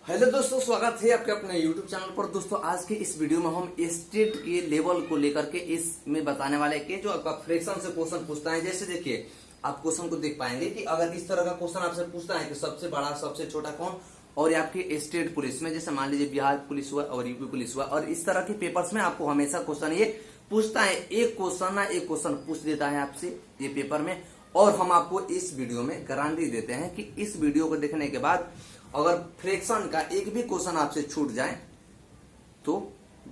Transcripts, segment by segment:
Hello दोस्तों, स्वागत है आपके अपने YouTube चैनल पर। दोस्तों आज के इस वीडियो में हम स्टेट के लेवल को लेकर के इसमें बताने वाले हैं कि जो आपका फ्रैक्शन से क्वेश्चन पूछता है। जैसे देखिए, आप क्वेश्चन को देख पाएंगे कि अगर इस तरह का क्वेश्चन आपसे पूछता है कि सबसे बड़ा सबसे छोटा कौन, और आपके स्टेट पुलिस में जैसे मान लीजिए बिहार पुलिस हुआ और यूपी पुलिस हुआ, और इस तरह के पेपर्स में आपको हमेशा क्वेश्चन ये पूछता है। एक क्वेश्चन ना एक क्वेश्चन पूछ देता है आपसे ये पेपर में, और हम आपको इस वीडियो में गारंटी देते हैं कि इस वीडियो को देखने के बाद अगर फ्रैक्शन का एक भी क्वेश्चन आपसे छूट जाए तो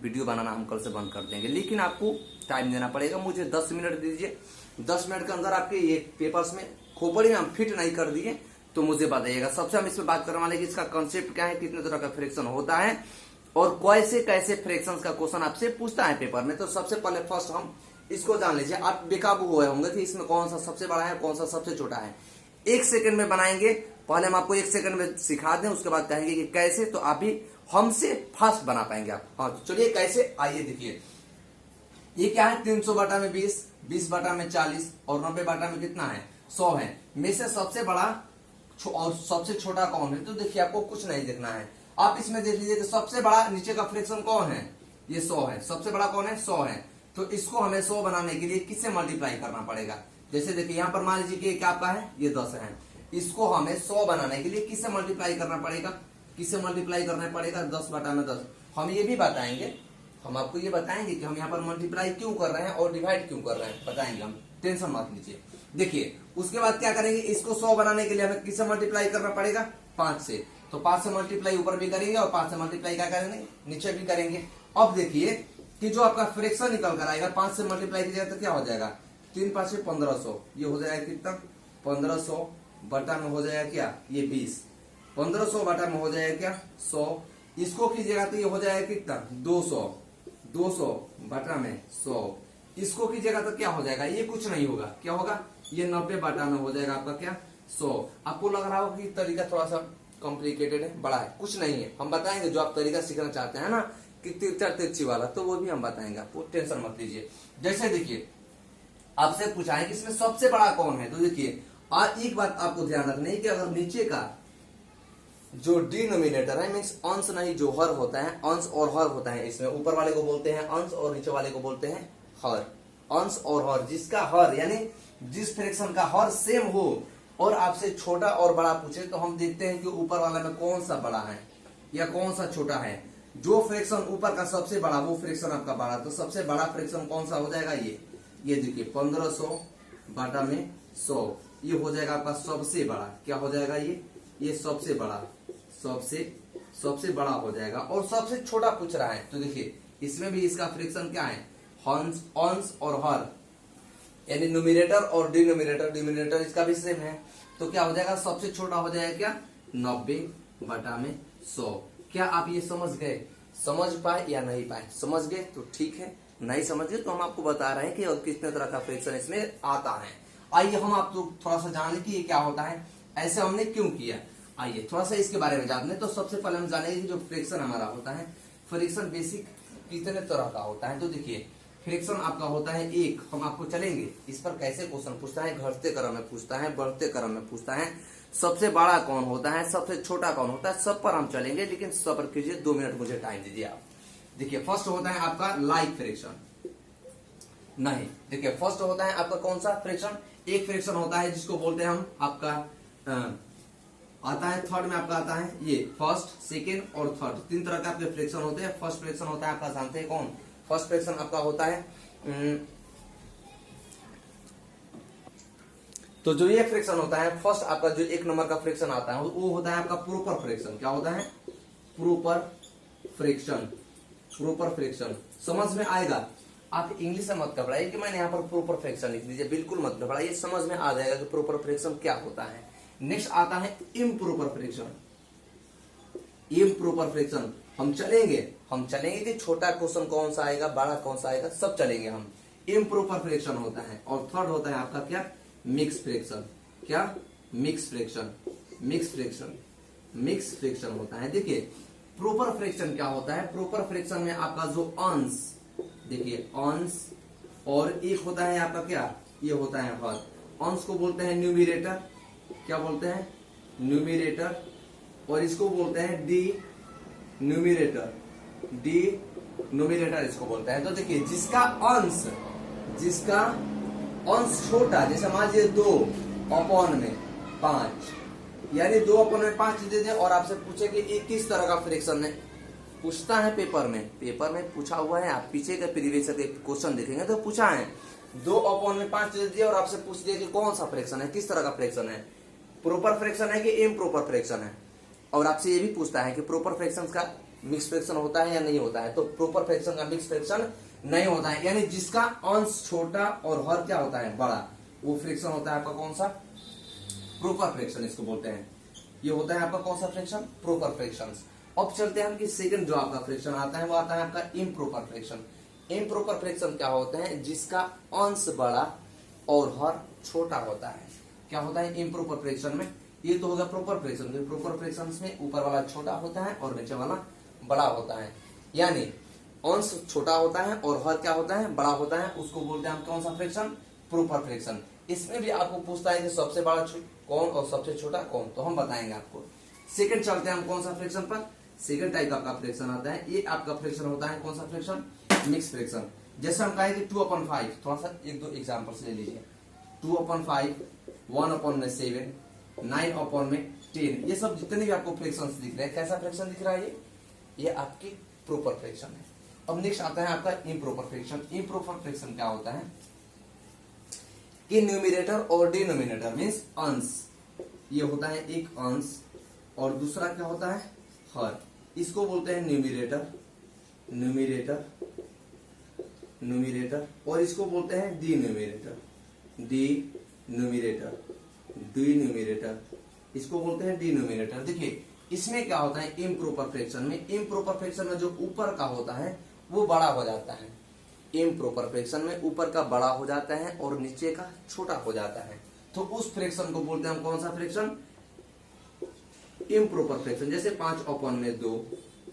वीडियो बनाना हम कल से बंद कर देंगे। लेकिन आपको टाइम देना पड़ेगा, मुझे 10 मिनट दीजिए। 10 मिनट के अंदर आपके ये पेपर्स में खोपड़ी में हम फिट नहीं कर दिए तो मुझे बताइएगा। सबसे हम इसमें बात करने वाले कि इसका कंसेप्ट क्या है, कितने तरह का फ्रैक्शन होता है और कैसे कैसे फ्रैक्शन का क्वेश्चन आपसे पूछता है पेपर में। तो सबसे पहले फर्स्ट हम इसको जान लीजिए। आप बेकाबू हुए होंगे कि इसमें कौन सा सबसे बड़ा है कौन सा सबसे छोटा है। 1 सेकंड में बनाएंगे। पहले हम आपको 1 सेकंड में सिखा दें, उसके बाद कहेंगे कि कैसे, तो आप भी हमसे फास्ट बना पाएंगे आप। हाँ तो चलिए कैसे, आइए देखिए। ये क्या है, 300 बटा में 20, 20 बटा में 40 और 90 बटा में कितना है, 100 है। में से सबसे बड़ा और सबसे छोटा कौन है? तो देखिए आपको कुछ नहीं देखना है, आप इसमें देख लीजिए कि सबसे बड़ा नीचे का फ्रैक्शन कौन है, ये 100 है। सबसे बड़ा कौन है, 100 है। तो इसको हमें 100 बनाने के लिए किससे मल्टीप्लाई करना पड़ेगा? जैसे देखिए यहाँ पर मान लीजिए कि क्या आपका है, ये 10 है। इसको हमें 100 बनाने के लिए किससे मल्टीप्लाई करना पड़ेगा, किससे मल्टीप्लाई करना पड़ेगा, 10 बटा में 10। हम ये भी बताएंगे, हम आपको ये बताएंगे कि हम यहाँ पर मल्टीप्लाई क्यों कर रहे हैं और डिवाइड क्यों कर रहे हैं, बताएंगे हम, टेंशन मत लीजिए। देखिए उसके बाद क्या करेंगे, इसको 100 बनाने के लिए हमें किससे मल्टीप्लाई करना पड़ेगा, 5 से। तो 5 से मल्टीप्लाई ऊपर भी करेंगे और 5 से मल्टीप्लाई क्या करेंगे, नीचे भी करेंगे। अब देखिए कि जो आपका फ्रैक्शन निकल कर आएगा 5 से मल्टीप्लाई कीजिएगा तो क्या हो जाएगा, 3 5 1500। ये हो जाएगा कितना, 1500 बटा में हो जाएगा क्या, ये 20। 1500 बटा में हो जाएगा क्या, 100। इसको कीजिएगा तो ये हो जाएगा कितना, 200। 200 बटा में 100। इसको कीजिएगा तो क्या हो जाएगा, ये कुछ नहीं होगा, क्या होगा, ये 90 बटा में हो जाएगा आपका क्या, 100। आपको लग रहा होगा कि तरीका थोड़ा सा कॉम्प्लिकेटेड है, बड़ा है, कुछ नहीं है। हम बताएंगे जो आप तरीका सीखना चाहते हैं ना कि तिरछा तिरछी वाला, तो वो भी हम बताएंगे आपको, टेंशन मत लीजिए। जैसे देखिए आपसे पूछा है कि इसमें सबसे बड़ा कौन है, तो देखिए आज एक बात आपको ध्यान रखनी है कि अगर नीचे का जो डिनोमिनेटर है, मीन्स अंश नहीं, जो हर होता है, अंश और हर होता है, इसमें ऊपर वाले को बोलते हैं अंश और नीचे वाले को बोलते हैं हर। अंश और हर, जिसका हर यानी जिस फ्रैक्शन का हर सेम हो और आपसे छोटा और बड़ा पूछे तो हम देखते हैं कि ऊपर वाला में कौन सा बड़ा है या कौन सा छोटा है। जो फ्रैक्शन ऊपर का सबसे बड़ा वो फ्रैक्शन आपका बड़ा, तो सबसे बड़ा फ्रैक्शन कौन सा हो जाएगा, ये देखिए 1500 बटा में 100, ये हो जाएगा आपका सबसे बड़ा। क्या हो जाएगा, ये सबसे बड़ा, सबसे बड़ा हो जाएगा। और सबसे छोटा पूछ रहा है तो देखिए इसमें भी इसका फ्रैक्शन क्या है, अंश और हर, यानी न्यूमरेटर और डिनोमिनेटर इसका भी सेम है। तो क्या हो जाएगा, सबसे छोटा हो जाएगा क्या, 90 बटा में 100। क्या आप ये समझ गए, समझ पाए या नहीं पाए? समझ गए तो ठीक है, नहीं समझ गए तो हम आपको बता रहे हैं कि और कितने तरह का फ्रैक्शन इसमें आता है। आइए हम आपको थोड़ा सा जान लें कि ये क्या होता है, ऐसे हमने क्यों किया। आइए थोड़ा सा इसके बारे में जानते हैं। तो सबसे पहले हम जानेंगे कि जो फ्रैक्शन हमारा होता है, फ्रैक्शन बेसिक कितने तरह का होता है। तो देखिए फ्रैक्शन आपका होता है एक, हम आपको चलेंगे इस पर कैसे क्वेश्चन पूछता है, घटते क्रम में पूछता है, बढ़ते क्रम में पूछता है, सबसे बड़ा कौन होता है, सबसे छोटा कौन होता है, सब पर हम चलेंगे। लेकिन सब्र कीजिए, 2 मिनट मुझे टाइम दीजिए आप। देखिए फर्स्ट होता है आपका लाइक फ्रैक्शन, नहीं देखिए फर्स्ट होता है आपका कौन सा फ्रैक्शन, एक फ्रैक्शन होता है जिसको बोलते हैं हम आपका आता है थर्ड में, आपका आता है ये फर्स्ट सेकेंड और थर्ड, 3 तरह के आपके फ्रैक्शन होते हैं। फर्स्ट फ्रैक्शन होता है आपका, जानते हैं कौन, फर्स्ट फ्रैक्शन आपका होता है तो जो ये फ्रैक्शन होता है फर्स्ट आपका जो 1 नंबर का फ्रैक्शन आता है वो होता है आपका प्रोपर फ्रैक्शन। क्या होता है, प्रोपर फ्रैक्शन। प्रोपर फ्रैक्शन समझ में आएगा, आप इंग्लिश में मत घबराइए कि मैंने यहाँ पर प्रोपर फ्रैक्शन लिख दीजिए, बिल्कुल मत घबराइए, समझ में आ जाएगा कि प्रोपर फ्रैक्शन क्या होता है। नेक्स्ट आता है इम्प्रोपर फ्रैक्शन। इम्प्रोपर फ्रैक्शन हम चलेंगे कि छोटा क्वेश्चन कौन सा आएगा, बड़ा कौन सा आएगा, सब चलेंगे हम। इम्प्रोपर फ्रैक्शन होता है। और थर्ड होता है आपका क्या, मिक्स फ्रैक्शन। क्या, मिक्स फ्रैक्शन। मिक्स फ्रैक्शन होता है। देखिए प्रोपर फ्रैक्शन क्या होता है, प्रोपर फ्रैक्शन में आपका जो अंश, देखिए अंश और एक होता है आपका क्या, ये होता है हर। अंश को बोलते हैं न्यूमिरेटर, क्या बोलते हैं, न्यूमिरेटर, और इसको बोलते हैं डी न्यूमिरेटर। डी न्यूमिरेटर इसको बोलते हैं। तो देखिए जिसका अंश छोटा, जैसे मान लीजिए 2/5, यानी 2/5 दे दे और आपसे पूछे कि ये किस तरह का फ्रैक्शन है, पूछता है पेपर में पूछा हुआ है। आप पीछे के प्रीवियस के क्वेश्चन देखेंगे तो पूछा है 2/5 दे दिया और आपसे पूछ दिया कि कौन सा फ्रैक्शन है, किस तरह का फ्रैक्शन है, प्रॉपर फ्रैक्शन है कि इम्प्रॉपर फ्रैक्शन है। और आपसे ये भी पूछता है कि प्रॉपर फ्रैक्शन का मिक्स फ्रैक्शन होता है या नहीं होता है, तो प्रॉपर फ्रैक्शन का मिक्स फ्रैक्शन नहीं होता है। यानी जिसका अंश छोटा और हर क्या होता है बड़ा, वो फ्रैक्शन होता है आपका कौन सा, प्रॉपर फ्रैक्शन इसको बोलते हैं। ये होता है आपका कौन सा फ्रैक्शन, प्रॉपर फ्रैक्शन। अब चलते हैं हम कि सेकंड जो आपका फ्रैक्शन आता है वो आता है आपका इम्प्रॉपर फ्रैक्शन। इम्प्रॉपर फ्रैक्शन क्या होता है, जिसका अंश बड़ा और हर छोटा होता है। क्या होता है इम्प्रॉपर फ्रैक्शन में, ये तो होगा प्रॉपर फ्रैक्शन। प्रॉपर फ्रैक्शन में ऊपर वाला छोटा होता है और नीचे वाला बड़ा होता है, यानी अंश छोटा होता है और हर क्या होता है बड़ा होता है, उसको बोलते हैं हम कौन सा फ्रैक्शन, प्रॉपर फ्रैक्शन। इसमें भी आपको पूछता है कि सबसे बड़ा कौन और सबसे छोटा कौन, तो हम बताएंगे आपको। सेकंड चलते हैं हम कौन सा फ्रैक्शन पर, सेकंड टाइप आपका फ्रैक्शन आता है। ये आपका फ्रैक्शन होता है कौन सा फ्रैक्शन, मिक्स फ्रैक्शन। जैसे हम कहें कि 2/5, थोड़ा सा एक दो एग्जांपल्स ले लीजिए। 2/5, 1/7, 9/10, ये सब जितने भी आपको फ्रैक्शंस दिख रहे हैं, कैसा फ्रैक्शन दिख रहा है ये आपकी प्रॉपर फ्रैक्शन है। अब नेक्स्ट आता है आपका इम्प्रॉपर फ्रैक्शन। इम्प्रॉपर फ्रैक्शन क्या होता है कि न्यूमिरेटर और डिनोमिनेटर मींस अंश, ये होता है एक अंश और दूसरा क्या होता है हर, इसको बोलते हैं न्यूमिरेटर और इसको बोलते हैं डिनोमिनेटर, इसको बोलते हैं डिनोमिनेटर। देखिए इसमें क्या होता है इम्प्रॉपर फ्रैक्शन में जो ऊपर का होता है वो बड़ा हो जाता है। इम्प्रॉपर फ्रैक्शन में ऊपर का बड़ा हो जाता है और नीचे का छोटा हो जाता है, तो उस फ्रैक्शन को बोलते हैं हम कौन सा फ्रैक्शन, इम्प्रॉपर फ्रैक्शन। जैसे 5/2,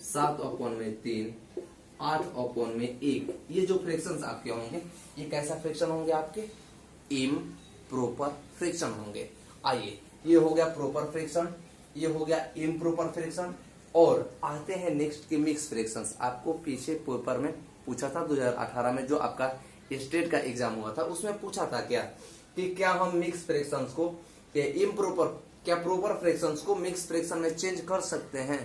7/3, 8/1, ये जो फ्रैक्शंस आपके होंगे ये कैसा फ्रैक्शन होंगे, आपके इम्प्रॉपर फ्रैक्शन होंगे। आइए, ये हो गया प्रॉपर फ्रैक्शन, ये हो गया इम्प्रॉपर फ्रैक्शन। और आते हैं नेक्स्ट के मिक्स फ्रैक्शंस। आपको पीछे पेपर में पूछा था 2018 में जो आपका स्टेट का एग्जाम हुआ था, उसमें पूछा था क्या कि क्या हम मिक्स फ्रैक्शंस को प्रॉपर फ्रैक्शंस को मिक्स फ्रैक्शन में चेंज कर सकते हैं।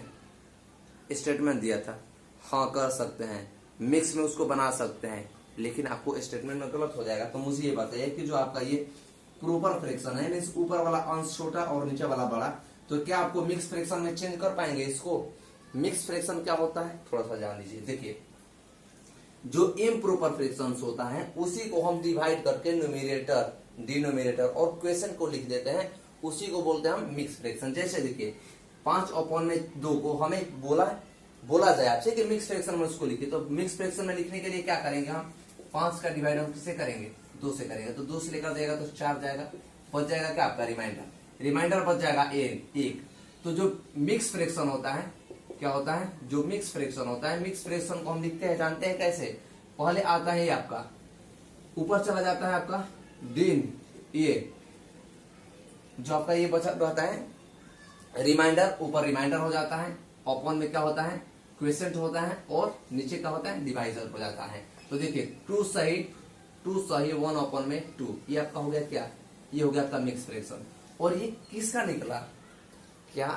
स्टेटमेंट दिया था, हाँ कर सकते हैं, मिक्स में उसको बना सकते हैं, लेकिन आपको स्टेटमेंट में गलत हो जाएगा। तो मुझे ये बताइए कि जो आपका ये प्रॉपर फ्रैक्शन है, मींस ऊपर वाला अंश छोटा और नीचे वाला बड़ा, तो क्या आपको मिक्स फ्रैक्शन में चेंज कर पाएंगे इसको। मिक्स फ्रैक्शन क्या होता है थोड़ा सा जान लीजिए। देखिए जो इम्प्रॉपर फ्रैक्शन होता है उसी को हम डिवाइड करके न्यूमिरेटर, डिनोमिनेटर और क्वेश्चन को लिख देते हैं, उसी को बोलते हैं हम मिक्स फ्रैक्शन। जैसे देखिए 5/2 को हमें बोला जाए आपसे कि मिक्स फ्रैक्शन में उसको लिखिए, तो मिक्स फ्रैक्शन में लिखने के लिए क्या करेंगे हम, 5 का डिवाइड हम किससे करेंगे, 2 से करेंगे। तो 2 से लेकर जाएगा तो 4 जाएगा, बच जाएगा क्या आपका रिमाइंडर बच जाएगा 1। तो जो मिक्स फ्रैक्शन होता है क्या होता है, जो मिक्स फ्रैक्शन होता है, मिक्स फ्रैक्शन को हम लिखते हैं, जानते हैं कैसे, पहले आता है ये आपका ऊपर चला जाता है आपका दिन, ये जो आपका ये बचा रहता है रिमाइंडर, ऊपर रिमाइंडर हो जाता है, अपॉन में क्या होता है क्वेश्चन होता है और नीचे क्या होता है डिवाइजर हो जाता है। तो देखिए 2 सही 1/2, ये आपका हो गया क्या, ये हो गया आपका मिक्स फ्रैक्शन। और ये किसका निकला, क्या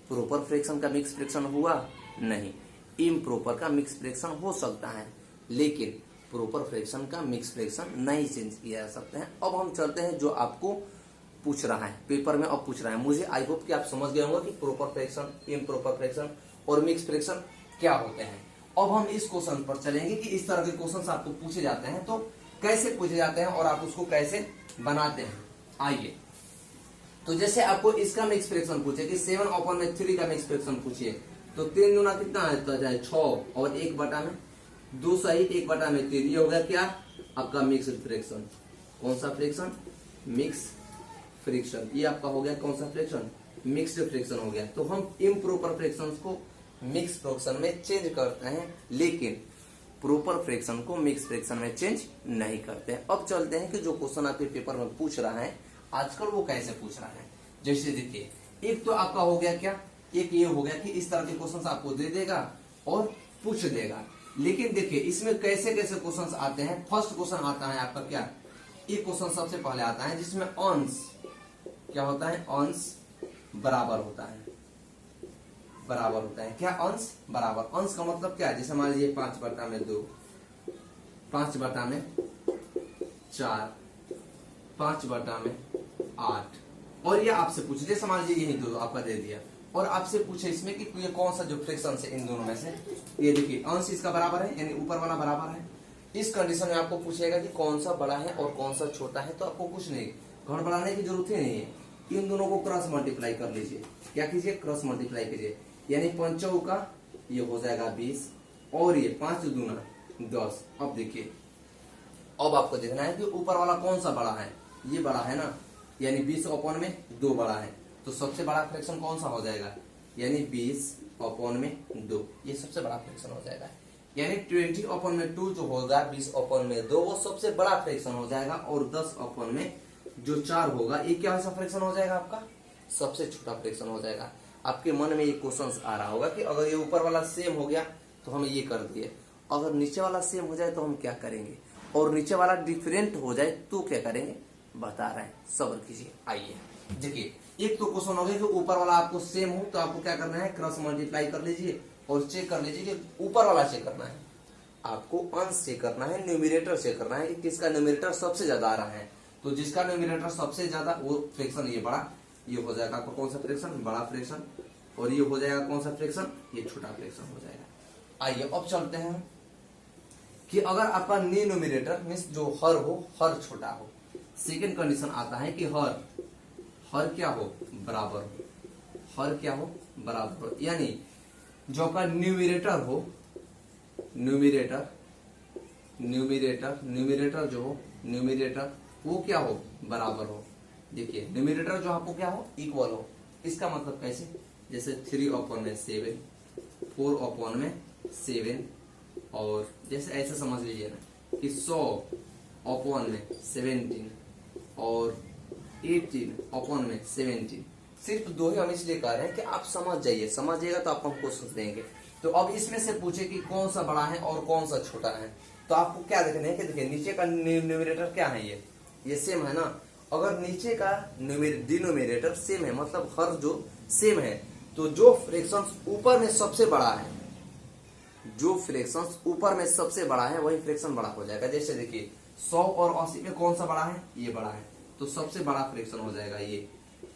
प्रॉपर फ्रैक्शन का मिक्स फ्रैक्शन हुआ, नहीं, इम्प्रॉपर का मिक्स फ्रैक्शन हो सकता है, लेकिन प्रॉपर फ्रैक्शन का मिक्स फ्रैक्शन नहीं चेंज किया जा सकता है। अब हम चलते हैं जो आपको पूछ रहा है पेपर में, अब पूछ रहा है, मुझे आई होप कि आप समझ गए होंगे कि प्रॉपर फ्रैक्शन, इम्प्रॉपर फ्रैक्शन और मिक्स फ्रैक्शन क्या होते हैं। अब हम इस क्वेश्चन पर चलेंगे कि इस तरह के क्वेश्चन आपको पूछे जाते हैं तो कैसे पूछे जाते हैं और आप उसको कैसे बनाते हैं। आइए, तो जैसे आपको इसका मिक्स फ्रैक्शन पूछे कि 7/3 का मिक्स फ्रैक्शन पूछिए, तो 3 गुना कितना है, तो जाए 6 और 1/2 सही 1/3, ये होगा क्या आपका मिक्स फ्रैक्शन। कौन सा फ्रैक्शन, मिक्स फ्रैक्शन। ये आपका हो गया कौन सा फ्रैक्शन, मिक्स्ड फ्रैक्शन हो गया। तो हम इम्प्रॉपर फ्रैक्शंस को मिक्स फ्रैक्शन में चेंज करते हैं, लेकिन प्रॉपर फ्रैक्शन को मिक्स फ्रैक्शन में चेंज नहीं करते हैं। अब चलते हैं कि जो क्वेश्चन आपके पेपर में पूछ रहा है आजकल वो कैसे पूछ रहा है। जैसे देखिए एक तो आपका हो गया क्या, एक ये हो गया कि इस तरह के क्वेश्चन आपको दे देगा और पूछ देगा। लेकिन देखिए इसमें कैसे कैसे क्वेश्चंस आते हैं। फर्स्ट क्वेश्चन आता है आपका क्या, एक क्वेश्चन सबसे पहले आता है जिसमें अंश क्या होता है, अंश बराबर होता है, बराबर होता है। क्या अंश बराबर, अंश का मतलब क्या है, जैसे मान लीजिए 5/2, 5/4, 5/8 और ये आपसे पूछे, जैसे मान लीजिए यही दो आपका दे दिया और आपसे पूछे इसमें कि ये कौन सा जो फ्रैक्शन है इन दोनों में से, ये देखिए अंश इसका बराबर है यानी ऊपर वाला बराबर है। इस कंडीशन में आपको पूछेगा कि कौन सा बड़ा है और कौन सा छोटा है, तो आपको कुछ नहीं घड़बड़ाने की जरूरत ही नहीं है। इन दोनों को क्रॉस मल्टीप्लाई कर लीजिए। क्या कीजिए, क्रॉस मल्टीप्लाई कीजिए, यानी 5 का ये हो जाएगा 20 और ये 5 दूना 10। अब देखिए अब आपको देखना है कि ऊपर वाला कौन सा बड़ा है, ये बड़ा है ना, यानी 20/2 बड़ा है, तो सबसे बड़ा फ्रैक्शन कौन सा हो जाएगा, यानी 20/2, ये सबसे बड़ा फ्रैक्शन हो जाएगा। यानी 20/2 जो होगा 20/2 वो सबसे बड़ा फ्रैक्शन हो जाएगा और 10/4 होगा ये क्या ऐसा फ्रैक्शन हो जाएगा, आपका सबसे छोटा फ्रैक्शन हो जाएगा। आपके मन में ये क्वेश्चन आ रहा होगा कि अगर ये ऊपर वाला सेम हो गया तो हम ये कर दिए, अगर नीचे वाला सेम हो जाए तो हम क्या करेंगे, और नीचे वाला डिफरेंट हो जाए तो क्या करेंगे, बता रहे हैं, सब्र कीजिए। आइए देखिए, एक तो क्वेश्चन हो गया कि ऊपर वाला आपको सेम हो तो आपको क्या करना है, क्रॉस मल्टीप्लाई कर लीजिए और चेक कर लीजिए कि ऊपर वाला चेक करना है, आपको अंश चेक करना है, न्यूमरेटर चेक करना है कि किसका न्यूमरेटर सबसे ज्यादा आ रहा है। तो जिसका न्यूमरेटर सबसे ज्यादा वो फ्रैक्शन ये बड़ा, ये हो जाएगा आपका कौन सा फ्रैक्शन, बड़ा फ्रैक्शन, और ये हो जाएगा कौन सा फ्रैक्शन, ये छोटा फ्रैक्शन हो जाएगा। आइए अब चलते हैं कि अगर आपका न्यूमरेटर मीन्स जो हर हो, हर छोटा हो। सेकेंड कंडीशन आता है कि हर क्या हो, बराबर हो, हर क्या हो, बराबर हो, यानी जो आपका न्यूमरेटर हो, न्यूमरेटर जो हो, न्यूमरेटर वो क्या हो, बराबर हो। देखिए न्यूमरेटर जो आपको क्या हो, इक्वल हो। इसका मतलब कैसे, जैसे 3/7, 4/7 और जैसे ऐसे समझ लीजिए ना कि 100/17 और 18/17। सिर्फ दो ही हम इसलिए कह रहे हैं कि आप समझ जाइए, समझिएगा तो आपको हम क्वेश्चन देंगे। तो अब इसमें से पूछे कि कौन सा बड़ा है और कौन सा छोटा है, तो आपको क्या देखना है कि देखिए नीचे का न्यूमरेटर क्या है, ये सेम है ना। अगर नीचे का डिनोमिनेटर सेम है मतलब हर जो सेम है, तो जो फ्रैक्शंस ऊपर में सबसे बड़ा है, जो फ्रैक्शंस ऊपर में सबसे बड़ा है वही फ्रैक्शन बड़ा हो जाएगा। जैसे देखिए 100 और 80 में कौन सा बड़ा है, ये बड़ा है, तो सबसे बड़ा फ्रैक्शन हो जाएगा ये,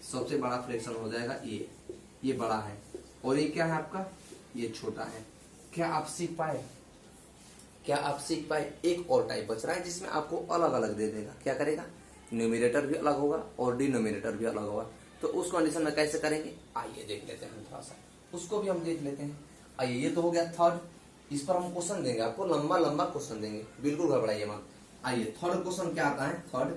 सबसे बड़ा फ्रैक्शन हो जाएगा ये बड़ा है, और ये क्या है आपका, ये छोटा है। क्या आप सीख पाए, क्या आप सीख पाए। एक और टाइप बच रहा है जिसमें आपको अलग अलग दे देगा, क्या करेगा, न्यूमरेटर भी अलग होगा और डिनोमिनेटर भी अलग होगा। तो उस कंडीशन में कैसे करेंगे, आइए देख लेते हैं, थोड़ा सा उसको भी हम देख लेते हैं। आइए ये तो हो गया थर्ड, इस पर हम क्वेश्चन देंगे, आपको लंबा लंबा क्वेश्चन देंगे, बिल्कुल घबराइए मत। आइए थर्ड क्वेश्चन क्या आता है, थर्ड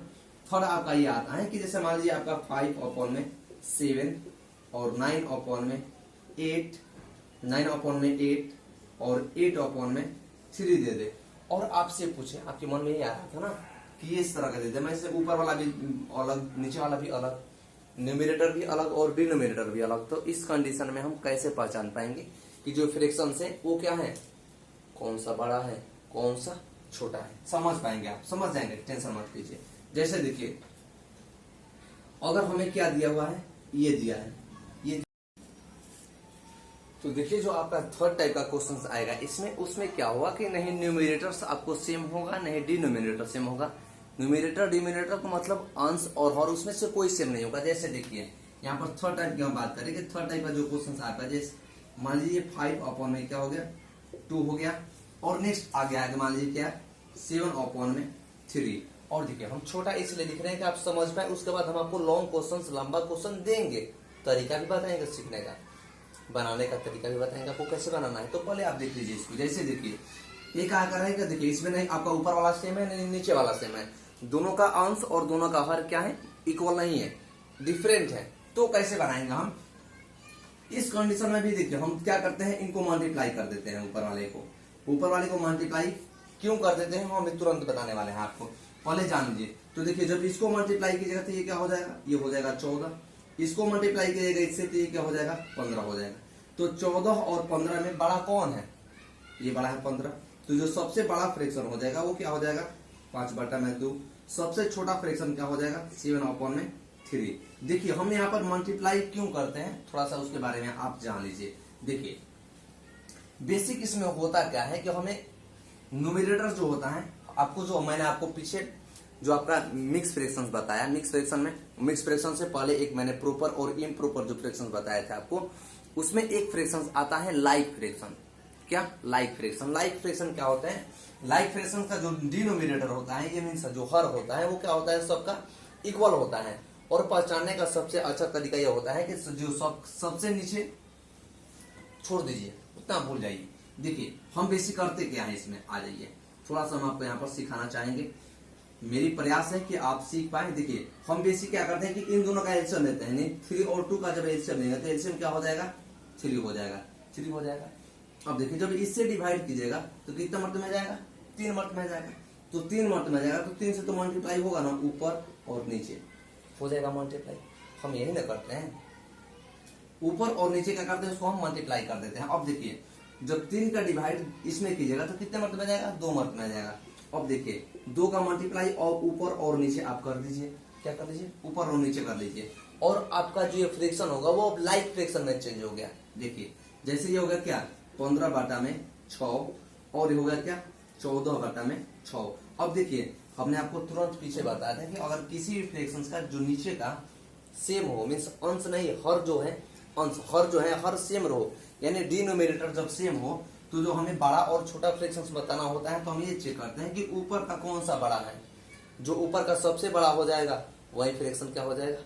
आपका ये आता है कि जैसे मान लीजिए आपका 5/7 और 9/8, 9/8 और 8/3 दे दे, और आपसे पूछे, आपके मन में ये आ रहा था ना कि ये इस तरह का दे दे, मैं इसे ऊपर वाला भी अलग, नीचे वाला भी अलग, न्यूमरेटर भी अलग और डिनोमिनेटर भी अलग, तो इस कंडीशन में हम कैसे पहचान पाएंगे कि जो फ्रैक्शंस है वो क्या है, कौन सा बड़ा है कौन सा छोटा है, समझ पाएंगे आप, समझ जाएंगे, टेंशन मत लीजिए। जैसे देखिए अगर हमें क्या दिया हुआ है, ये दिया है, ये, तो देखिए जो आपका थर्ड टाइप का क्वेश्चन आएगा इसमें, उसमें क्या होगा कि नहीं न्यूमरेटर्स आपको सेम होगा, नहीं डिनोमिनेटर सेम होगा। न्यूमरेटर डिनोमिनेटर का मतलब अंश और हर, उसमें से कोई सेम नहीं होगा। जैसे देखिए यहाँ पर थर्ड टाइप की हम बात करें कि थर्ड टाइप का जो क्वेश्चन आता है, जैसे मान लीजिए 5/में क्या हो गया, 2 हो गया, और नेक्स्ट आ गया मान लीजिए क्या 7/3। और देखिए हम छोटा इसलिए लिख रहे हैं कि आप समझ पाए, उसके बाद हम आपको लॉन्ग क्वेश्चन, लंबा क्वेश्चन देंगे, तरीका भी बताएंगे सीखने का, बनाने का तरीका भी बताएंगे आपको कैसे बनाना है। तो पहले आप देख लीजिए इसको, जैसे देखिए ये क्या कर रहे हैं, देखिए इसमें नहीं आपका ऊपर वाला सेम है नहीं नीचे वाला सेम है, दोनों का अंश और दोनों का हर क्या है, इक्वल नहीं है, डिफरेंट है। तो कैसे बनाएंगे हम, इस कंडीशन में भी देखिए हम क्या करते हैं, इनको मल्टीप्लाई कर देते हैं, ऊपर वाले को मल्टीप्लाई क्यों कर देते हैं हम तुरंत बताने वाले हैं आपको, पहले जान लीजिए। तो देखिए जब इसको मल्टीप्लाई कीजिएगा तो ये क्या हो जाएगा, ये हो जाएगा 14, इसको मल्टीप्लाई करिएगा इससे तो ये क्या हो जाएगा 15 हो जाएगा। तो 14 और 15 में बड़ा कौन है? ये बड़ा है 15। तो जो सबसे बड़ा फ्रैक्शन हो जाएगा वो क्या हो जाएगा 5/2। सबसे छोटा फ्रैक्शन क्या हो जाएगा 7/3। देखिए हम यहाँ पर मल्टीप्लाई क्यों करते हैं थोड़ा सा उसके बारे में आप जान लीजिए। देखिए बेसिक इसमें होता क्या है कि हमें न्यूमरेटर जो होता है, आपको जो मैंने आपको पीछे जो आपका मिक्स फ्रैक्शंस बताया, मिक्स फ्रैक्शन से पहले एक मैंने प्रॉपर और इम्प्रॉपर जो फ्रैक्शंस बताए थे आपको, उसमें एक फ्रैक्शन आता है लाइक फ्रैक्शन। क्या लाइक फ्रैक्शन क्या होता है? लाइक फ्रैक्शन का जो डिनोमिनेटर होता है, ये मीन्स जो हर होता है वो क्या होता है सबका इक्वल होता है। और पहचानने का सबसे अच्छा तरीका यह होता है कि जो सबसे नीचे छोड़ दीजिए, उतना भूल जाइए। देखिए हम बेसिक करते क्या है, इसमें आ जाइए, थोड़ा सा हम आपको यहाँ पर सिखाना चाहेंगे। मेरी प्रयास है कि आप सीख पाए। देखिए हम बेसिक क्या करते हैं कि इन दोनों का एलसीएम लेते हैं, नहीं 3 और 2 का जब एलसीएम लेंगे तो एलसीएम क्या हो जाएगा 3 हो जाएगा। अब देखिए जब इससे डिवाइड कीजिएगा तो कितना मर्त में जाएगा 3 मर्त में जाएगा। तो 3 मर्त में जाएगा तो 3 से तो मल्टीप्लाई होगा ना, ऊपर और नीचे हो जाएगा मल्टीप्लाई। हम यही ना करते हैं, ऊपर और नीचे क्या करते हैं उसको हम मल्टीप्लाई कर देते हैं। अब देखिए जब 3 का डिवाइड इसमें कीजिएगा तो कितने मर्त में जाएगा 2 मर्त में जाएगा। अब देखिए 2 का मल्टीप्लाई और ऊपर और नीचे आप कर दीजिए, क्या कर दीजिए ऊपर और नीचे कर दीजिए, और आपका जो ये फ्रैक्शन होगा वो अब लाइक फ्रैक्शन में चेंज हो गया। देखिए जैसे ये हो गया क्या 15/6 और ये हो गया क्या 14/6। अब देखिए हमने आपको तुरंत पीछे बताया था कि अगर किसी भी फ्रैक्शन का जो नीचे का सेम हो, मीन्स अंश नहीं हर जो है हर सेम रहो, यानी डिनोमिनेटर जब सेम हो तो जो हमें बड़ा और छोटा फ्रैक्शन बताना होता है तो हम ये चेक करते हैं कि ऊपर का कौन सा बड़ा है। जो ऊपर का सबसे बड़ा हो जाएगा वही फ्रैक्शन क्या हो जाएगा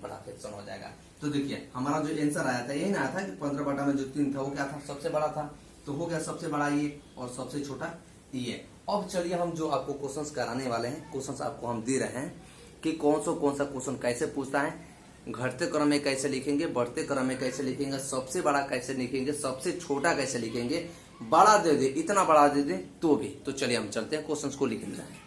बड़ा फ्रैक्शन हो जाएगा। तो देखिए हमारा जो आंसर आया था यही ना आया था कि 15 में जो 3 था वो क्या था सबसे बड़ा था, तो हो गया सबसे बड़ा ये और सबसे छोटा ये। अब चलिए हम जो आपको क्वेश्चंस कराने वाले हैं, क्वेश्चंस आपको हम दे रहे हैं कि कौन सा क्वेश्चन कैसे पूछता है, घटते क्रम में कैसे लिखेंगे, बढ़ते क्रम में कैसे लिखेंगे, सबसे बड़ा कैसे लिखेंगे, सबसे छोटा कैसे लिखेंगे, बड़ा दे दे इतना बड़ा दे दे तो भी। तो चलिए हम चलते हैं क्वेश्चंस को लिखने हैं।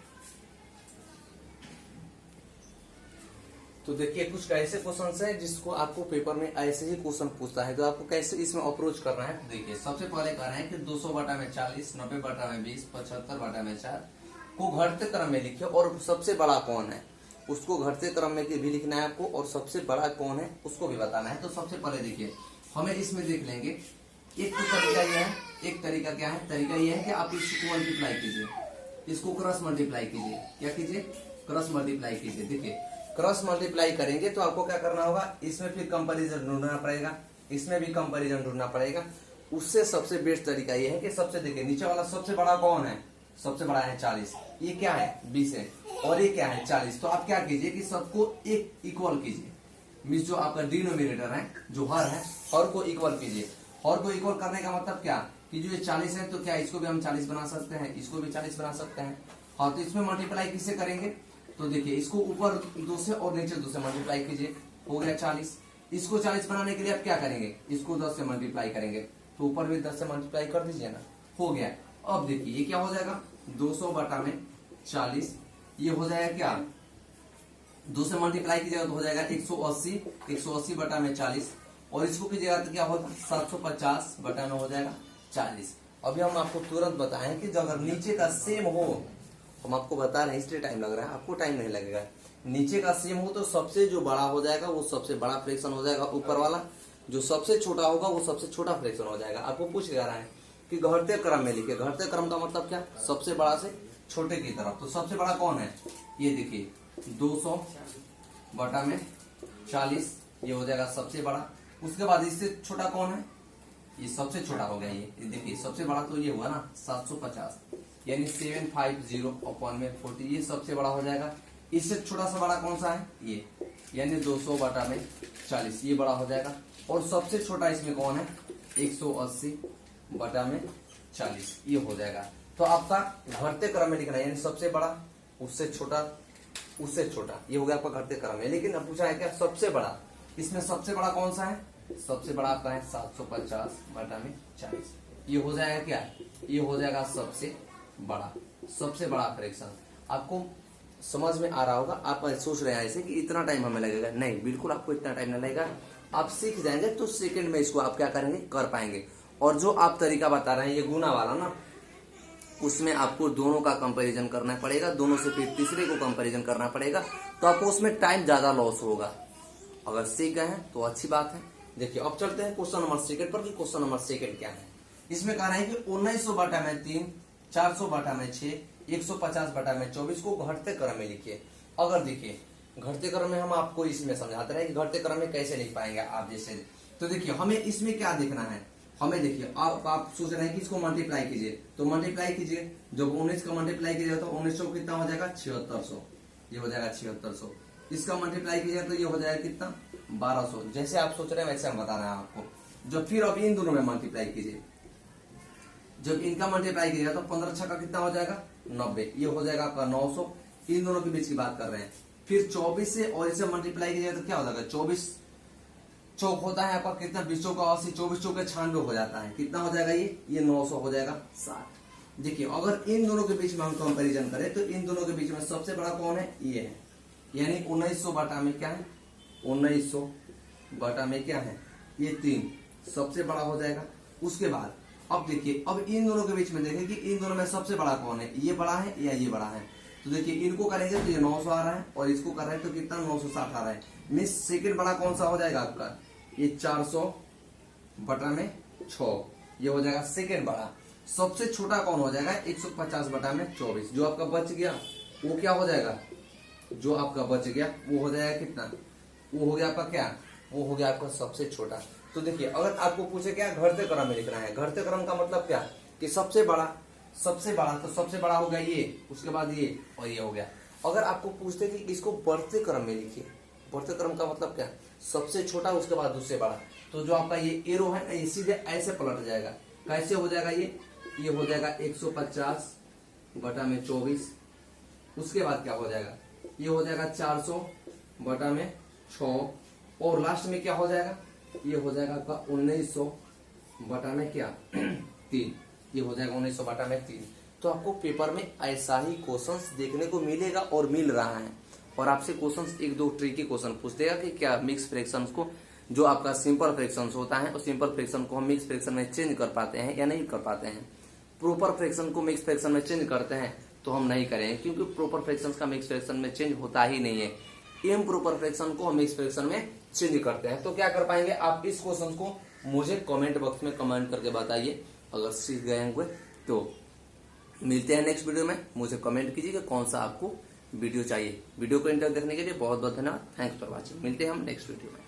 तो देखिए कुछ कैसे क्वेश्चंस है जिसको आपको पेपर में ऐसे ही क्वेश्चन पूछता है, तो आपको कैसे इसमें अप्रोच करना है। देखिए सबसे पहले कह रहे हैं कि 200/40, 90/20, 75/4 को घटते क्रम में लिखिए और सबसे बड़ा कौन है उसको घटते क्रम में भी लिखना है आपको, और सबसे बड़ा कौन है उसको भी बताना है। तो सबसे पहले देखिए हमें इसमें देख लेंगे, एक तो तरीका यह है, एक तरीका क्या है, तरीका यह है कि आप इसको मल्टीप्लाई कीजिए, इसको क्रॉस मल्टीप्लाई कीजिए। क्या कीजिए क्रॉस मल्टीप्लाई कीजिए। देखिए क्रॉस मल्टीप्लाई करेंगे तो आपको क्या करना होगा, इसमें फिर कंपैरिजन ढूंढना पड़ेगा, इसमें भी कंपैरिजन ढूंढना पड़ेगा। उससे सबसे बेस्ट तरीका यह है कि सबसे देखिए नीचे वाला सबसे बड़ा कौन है, सबसे बड़ा है 40, ये क्या है 20 है, और ये क्या है 40। तो आप क्या कीजिए कि सबको एक इक्वल कीजिए, मीन्स जो आपका डिनोमिनेटर है जो हर है हर को इक्वल कीजिए। हर को इक्वल करने का मतलब क्या कि जो ये 40 है तो क्या इसको भी हम 40 बना सकते हैं, इसको भी 40 बना सकते हैं। हाँ तो इसमें मल्टीप्लाई किससे करेंगे, तो देखिए इसको ऊपर 2 से और नीचे 2 से मल्टीप्लाई कीजिए, हो गया 40। इसको 40 बनाने के लिए आप क्या करेंगे, इसको 10 से मल्टीप्लाई करेंगे, तो ऊपर भी 10 से मल्टीप्लाई कर दीजिए ना, हो गया। अब देखिए ये क्या हो जाएगा 200/40, ये हो जाएगा क्या 2 से मल्टीप्लाई कीजिएगा तो हो जाएगा 180, 180/40, और इसको कीजिएगा तो क्या होगा 750 में हो जाएगा 40। अभी हम आपको तुरंत बताएं कि अगर नीचे का सेम हो, हम आपको बता रहे हैं इसलिए टाइम लग रहा है, आपको टाइम नहीं लगेगा, नीचे का सेम हो तो सबसे जो बड़ा हो जाएगा वो सबसे बड़ा फ्रैक्शन हो जाएगा, ऊपर वाला जो सबसे छोटा होगा वो सबसे छोटा फ्रैक्शन हो जाएगा। आपको पूछ रहा है कि घटते क्रम में लिखिए, घटते क्रम का मतलब क्या सबसे बड़ा से छोटे की तरफ। तो सबसे बड़ा कौन है, ये देखिए 200/40, ये हो जाएगा सबसे बड़ा। उसके बाद इससे छोटा कौन है, ये सबसे छोटा हो गया, ये देखिए सबसे बड़ा तो ये हुआ ना 750, यानी 750/40, ये सबसे बड़ा हो जाएगा। इससे छोटा सा बड़ा कौन सा है, ये यानी 200/40, ये बड़ा हो जाएगा। और सबसे छोटा इसमें कौन है 180/40, ये हो जाएगा। तो आपका घटते क्रम में लिखना है, यानी सबसे बड़ा उससे छोटा उससे छोटा, ये हो गया आपका घटते क्रम में। लेकिन अब पूछा है क्या सबसे बड़ा, इसमें सबसे बड़ा कौन सा है, सबसे बड़ा आपका है 750/40, ये हो जाएगा क्या, ये हो जाएगा सबसे बड़ा फ्रैक्शन। आपको समझ में आ रहा होगा। आप सोच रहे हैं ऐसे कि इतना टाइम हमें लगेगा, नहीं, बिल्कुल आपको इतना टाइम नहीं लगेगा। आप सीख जाएंगे तो सेकंड में इसको आप क्या करेंगे, कर पाएंगे। और जो आप तरीका बता रहे हैं ये गुना वाला ना, उसमें आपको दोनों का कंपैरिजन करना पड़ेगा, दोनों से फिर तीसरे को कंपैरिजन करना पड़ेगा, तो आपको उसमें टाइम ज्यादा लॉस होगा। अगर सीख गए हैं तो अच्छी बात है। देखिए अब चलते हैं क्वेश्चन नंबर सेकंड पर कि क्वेश्चन नंबर सेकंड क्या है। इसमें कह रहे हैं कि 1900 बटा में 3, 400 बटा में 6, 150 बटा में 24 को घटते क्रम में लिखिए। अगर देखिए घटते क्रम में हम आपको इसमें समझाते रहे कि घटते क्रम में कैसे लिख पाएंगे आप जैसे, तो देखिए हमें इसमें क्या देखना है, हमें देखिए आप सोच रहे हैं कि इसको मल्टीप्लाई कीजिए, तो मल्टीप्लाई कीजिए। जब 19 का मल्टीप्लाई कीजिएगा तो 1900 कितना हो जाएगा 7600, ये हो जाएगा 7600। इसका मल्टीप्लाई कीजिएगा तो ये हो जाएगा कितना 1200। जैसे आप सोच रहे हैं वैसे हम बता रहे हैं आपको। जब फिर अब इन दोनों में मल्टीप्लाई कीजिए, जब इनका मल्टीप्लाई कीजिएगा तो 15 छक्का कितना हो जाएगा 90, ये हो जाएगा आपका 900। इन दोनों के बीच की बात कर रहे हैं। फिर 24 से और इसे मल्टीप्लाई कीजिएगा तो क्या हो जाएगा 24 चौक होता है आपका कितना 20 चौक 80, 24 चौक 96 हो जाता है, कितना हो जाएगा ये 900 हो जाएगा 60। देखिए अगर इन दोनों के बीच में हम कंपैरिजन करें तो इन दोनों के बीच में सबसे बड़ा कौन है, ये है, यानी 1900 बटा में क्या है 1900 बटा में क्या है ये 3 सबसे बड़ा हो जाएगा। उसके बाद अब देखिए अब इन दोनों के बीच में देखें कि इन दोनों में सबसे बड़ा कौन है, ये बड़ा है या ये बड़ा है। तो देखिए इनको करेंगे तो ये 900 आ रहा है और इसको कर रहे हैं तो कितना 960 आ रहा है। मीन्स सेकंड बड़ा कौन सा हो जाएगा आपका, ये 400 बटा में 6, ये हो जाएगा सेकंड बड़ा। सबसे छोटा कौन हो जाएगा 150 बटा में 24। जो आपका बच गया वो क्या हो जाएगा, जो आपका बच गया वो हो जाएगा कितना, वो हो गया आपका क्या, वो हो गया आपका सबसे छोटा। तो देखिए अगर आपको पूछे क्या घटते क्रम में लिखना है, घटते क्रम का मतलब क्या कि सबसे बड़ा तो सबसे बड़ा हो गया ये, उसके बाद ये और ये हो गया। अगर आपको पूछते कि इसको बढ़ते क्रम में लिखिए, बढ़ते क्रम का मतलब क्या, सबसे छोटा उसके बाद उससे बड़ा, तो जो आपका ये एरो है ना ये सीधे ऐसे पलट जाएगा। कैसे हो जाएगा ये हो जाएगा 150 बटा में 24। उसके बाद क्या हो जाएगा, ये हो जाएगा 400 बटा में 6 और लास्ट में क्या हो जाएगा, ये हो जाएगा आपका 1900 बटा में क्या 3, ये हो जाएगा 1900 बटा में 3। तो आपको पेपर में ऐसा ही क्वेश्चंस देखने को मिलेगा और मिल रहा है। और आपसे क्वेश्चंस एक दो ट्रिकी क्वेश्चन पूछ देगा कि क्या मिक्स फ्रैक्शंस को, जो आपका सिंपल फ्रैक्शंस होता है, और सिंपल फ्रैक्शन को हम मिक्स फ्रैक्शन में चेंज कर पाते हैं या नहीं कर पाते हैं। प्रॉपर फ्रैक्शन को मिक्स फ्रैक्शन में चेंज करते हैं तो हम नहीं करेंगे, क्योंकि प्रॉपर फ्रैक्शन का मिक्स फ्रैक्शन में चेंज होता ही नहीं है। इम्प्रॉपर फ्रैक्शन को हम मिक्स फ्रैक्शन में चेंज करते हैं। तो क्या कर पाएंगे आप, इस क्वेश्चन को मुझे कमेंट बॉक्स में कमेंट करके बताइए अगर सीख गए होंगे तो। मिलते हैं नेक्स्ट वीडियो में, मुझे कमेंट कीजिए कि कौन सा आपको वीडियो चाहिए। वीडियो को इंटर देखने के लिए बहुत बहुत धन्यवाद। Thanks for watching. मिलते हैं हम नेक्स्ट वीडियो में।